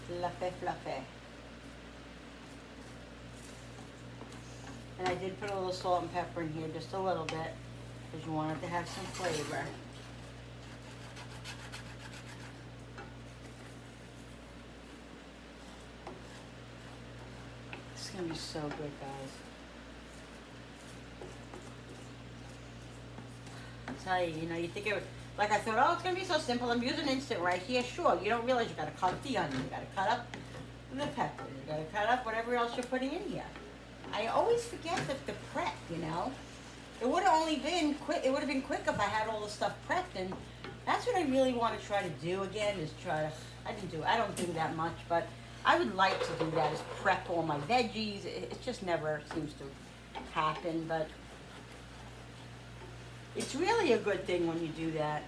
Fluffy, fluffy. And I did put a little salt and pepper in here, just a little bit, because you want it to have some flavor. It's going to be so good, guys. Tell you, you know, you think it would, like I thought, oh, it's going to be so simple. I'm using instant right here. Sure, you don't realize you got to cut up the onion. You got to cut up the pepper. You got to cut up whatever else you're putting in here. I always forget the prep, you know. It would have only been quick. It would have been quick if I had all the stuff prepped, and that's what I really want to try to do again. Is try to. I don't do that much, but I would like to do that. Is prep all my veggies. It just never seems to happen, but. It's really a good thing when you do that.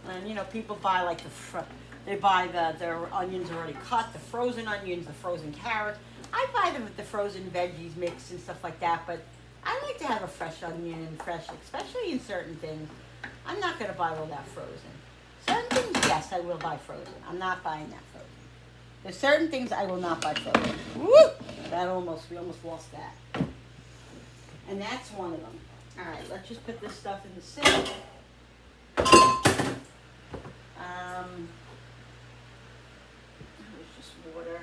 And you know, people buy like they buy their onions already cut, the frozen onions, the frozen carrots. I buy them with the frozen veggies mixed and stuff like that, but I like to have a fresh onion and fresh, especially in certain things. I'm not going to buy all that frozen. Certain things, yes, I will buy frozen. I'm not buying that frozen. There's certain things I will not buy frozen. Woo! We almost lost that. And that's one of them. All right, let's just put this stuff in the sink. There's just water.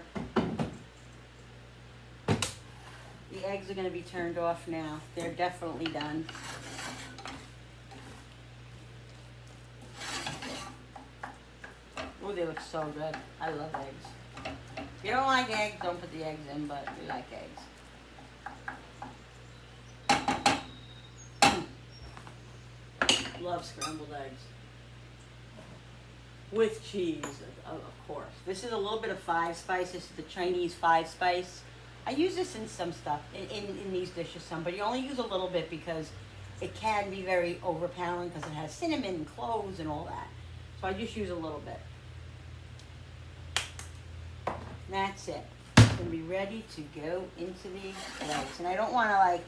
The eggs are going to be turned off now. They're definitely done. Oh, they look so good. I love eggs. If you don't like eggs, don't put the eggs in, but we like eggs. Love scrambled eggs. With cheese, of course. This is a little bit of 5 spice. This is the Chinese 5 spice. I use this in some stuff, in these dishes some, but you only use a little bit because it can be very overpowering because it has cinnamon and cloves and all that. So I just use a little bit. That's it. It's going to be ready to go into the eggs. And I don't want to like,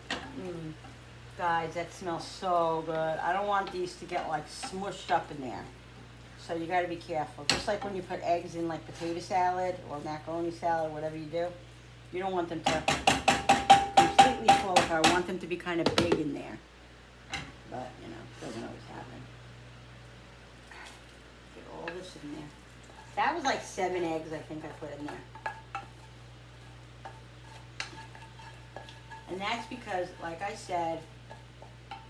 guys, that smells so good. I don't want these to get like smushed up in there. So you got to be careful. Just like when you put eggs in like potato salad or macaroni salad, whatever you do. You don't want them to completely float. I want them to be kind of big in there. But, you know, it doesn't always happen. Get all this in there. That was like 7 eggs I think I put in there. And that's because, like I said,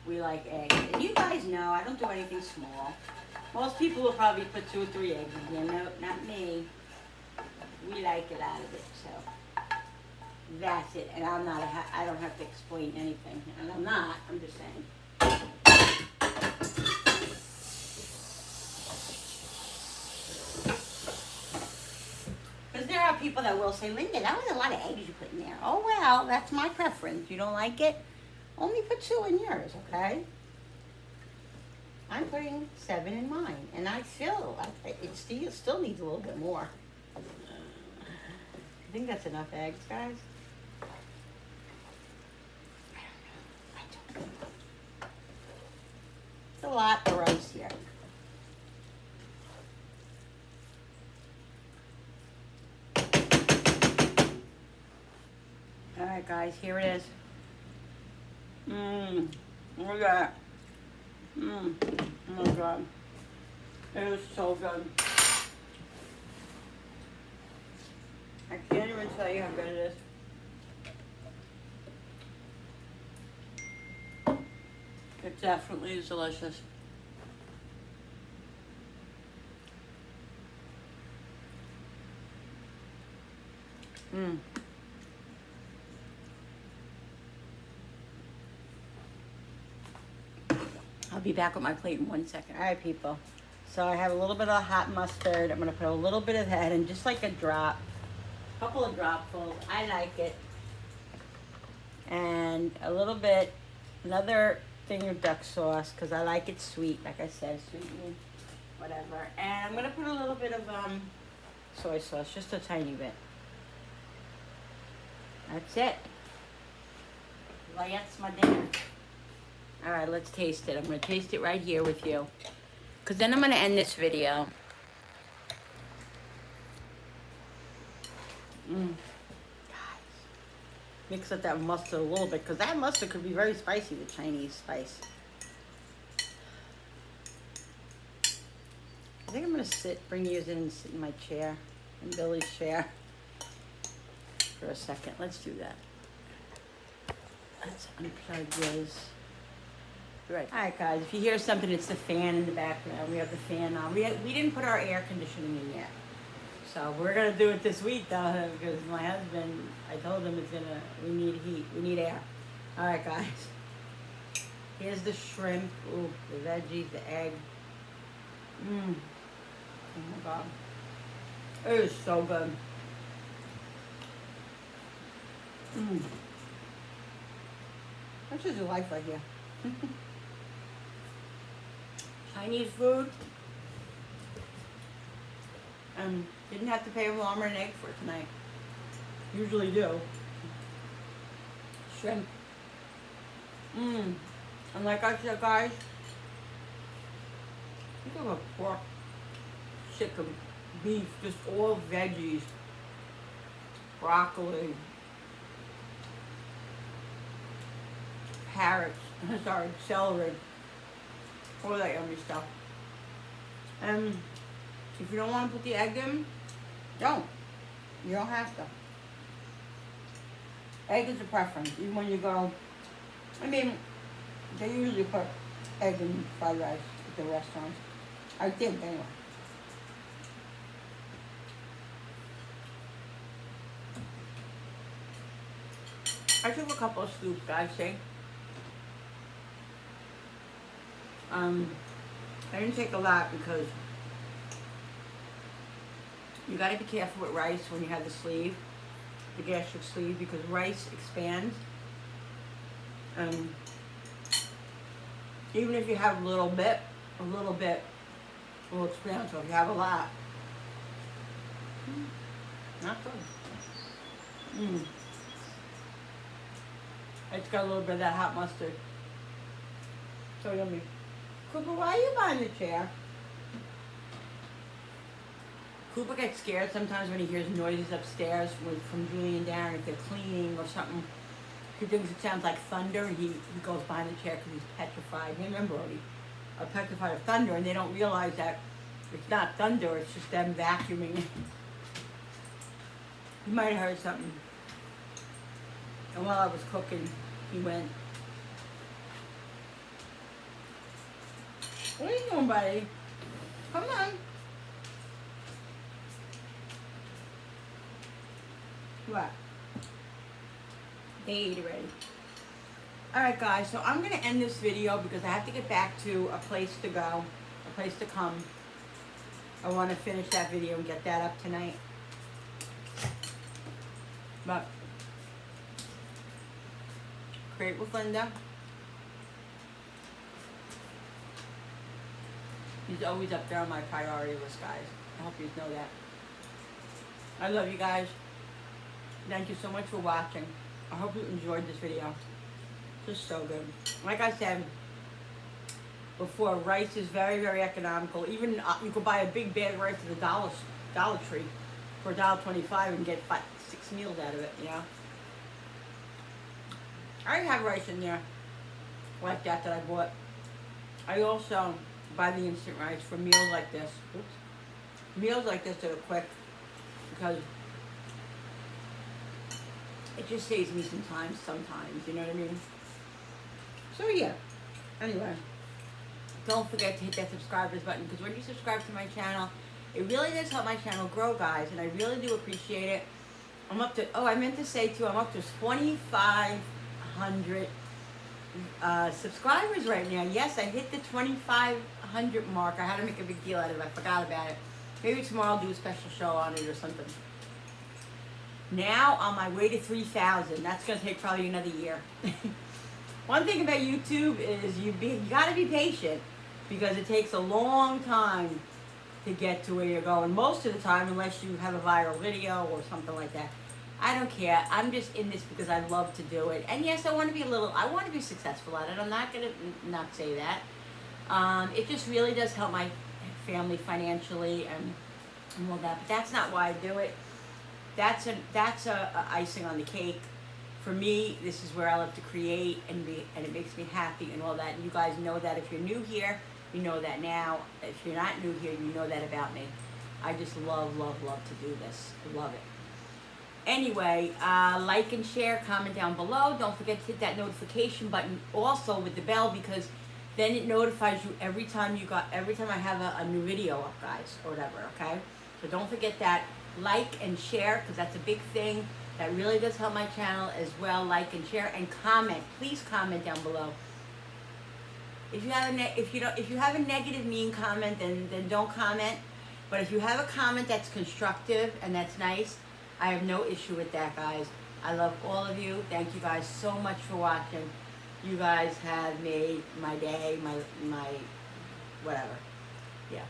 we like eggs. And you guys know I don't do anything small. Most people will probably put 2 or 3 eggs in there. No, not me. We like it out of it, so. That's it. And I don't have to explain anything. And I'm not. I'm just saying. Because there are people that will say, Linda, that was a lot of eggs you put in there. Oh, well, that's my preference. You don't like it? Only put 2 in yours, okay? I'm putting 7 in mine. And I feel it still needs a little bit more. I think that's enough eggs, guys. I don't know. It's a lot of rice here. All right, guys, here it is. Look at that. Oh my God. It is so good. I can't even tell you how good it is. It definitely is delicious. I'll be back with my plate in 1 second. All right, people. So I have a little bit of hot mustard. I'm gonna put a little bit of that in, just like a drop. A couple of dropfuls. I like it. And a little bit, another thing of duck sauce, because I like it sweet, like I said, sweetened, whatever. And I'm gonna put a little bit of soy sauce, just a tiny bit. That's it. Well, that's my dinner. All right, let's taste it. I'm gonna taste it right here with you, because then I'm gonna end this video. Guys, mix up that mustard a little bit, because that mustard could be very spicy, the Chinese spice. I think I'm gonna bring you in and sit in my chair, in Billy's chair, for a second. Let's do that. Let's unplug this. Right. All right, guys, if you hear something, it's the fan in the background. We have the fan on. We didn't put our air conditioning in yet. So we're going to do it this week, though, because my husband, I told him we need heat. We need air. All right, guys. Here's the shrimp. Ooh, the veggies, the egg. Oh, my God. It is so good. This is your life right here. Chinese food. Didn't have to pay a Walmart and egg for it tonight. Usually do. Shrimp. And like I said, guys, think of a pork, chicken, beef, just all veggies, broccoli, carrots, sorry, celery, all that yummy stuff. And if you don't want to put the egg in, don't. You don't have to. Egg is a preference, even when you go, I mean, they usually put egg in fried rice at the restaurants. I think, anyway. I took a couple of scoops, guys, see? I didn't take a lot because you gotta be careful with rice when you have the sleeve, the gastric sleeve, because rice expands. Even if you have a little bit will expand. So if you have a lot, not good. It's got a little bit of that hot mustard. So yummy. Cooper, why are you behind the chair? Cooper gets scared sometimes when he hears noises upstairs from Julie and Darren, if they're cleaning or something. He thinks it sounds like thunder, and he goes behind the chair because he's petrified. Him Brody are petrified of thunder, and they don't realize that it's not thunder, it's just them vacuuming. You might have heard something. And while I was cooking, he went. What are you doing, buddy? Come on. What? They ate already. Alright guys, so I'm going to end this video because I have to get back to a place to go, a place to come. I want to finish that video and get that up tonight. But, Create with Linda. He's always up there on my priority list, guys. I hope you know that. I love you guys. Thank you so much for watching. I hope you enjoyed this video. Just so good. Like I said before, rice is very, very economical. Even you could buy a big bag of rice at the Dollar Tree for $1.25 and get 6 meals out of it, you know. I have rice in there like that I bought. I also buy the instant rice for meals like this. Oops. Meals like this that are quick because it just saves me some time sometimes, you know what I mean? So yeah, anyway, don't forget to hit that subscribers button because when you subscribe to my channel, it really does help my channel grow, guys, and I really do appreciate it. I'm up to, oh, I meant to say too, I'm up to 2,500 subscribers right now. Yes, I hit the 2,500 mark. I had to make a big deal out of it. I forgot about it. Maybe tomorrow I'll do a special show on it or something. Now on my way to 3,000. That's going to take probably another year. One thing about YouTube is you got to be patient because it takes a long time to get to where you're going. Most of the time, unless you have a viral video or something like that. I don't care. I'm just in this because I love to do it. And yes, I want to be I want to be successful at it. I'm not going to not say that. It just really does help my family financially and all that. But that's not why I do it. That's a icing on the cake. For me, this is where I love to create and it makes me happy and all that. And you guys know that. If you're new here, you know that now. If you're not new here, you know that about me. I just love, love, love to do this. Love it. Anyway, like and share, comment down below. Don't forget to hit that notification button also with the bell because then it notifies you every time I have a new video up, guys, or whatever, okay? So don't forget that. Like and share because that's a big thing. That really does help my channel as well. Like and share and comment. Please comment down below. If you have a negative, mean comment, then don't comment. But if you have a comment that's constructive and that's nice, I have no issue with that, guys. I love all of you. Thank you guys so much for watching. You guys have made my day, my whatever. Yeah.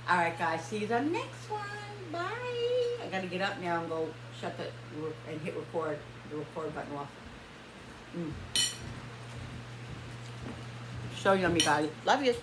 All right, guys. See you on the next one. Bye. I gotta get up now and go shut and hit record, the record button off. So yummy, guys. Love you.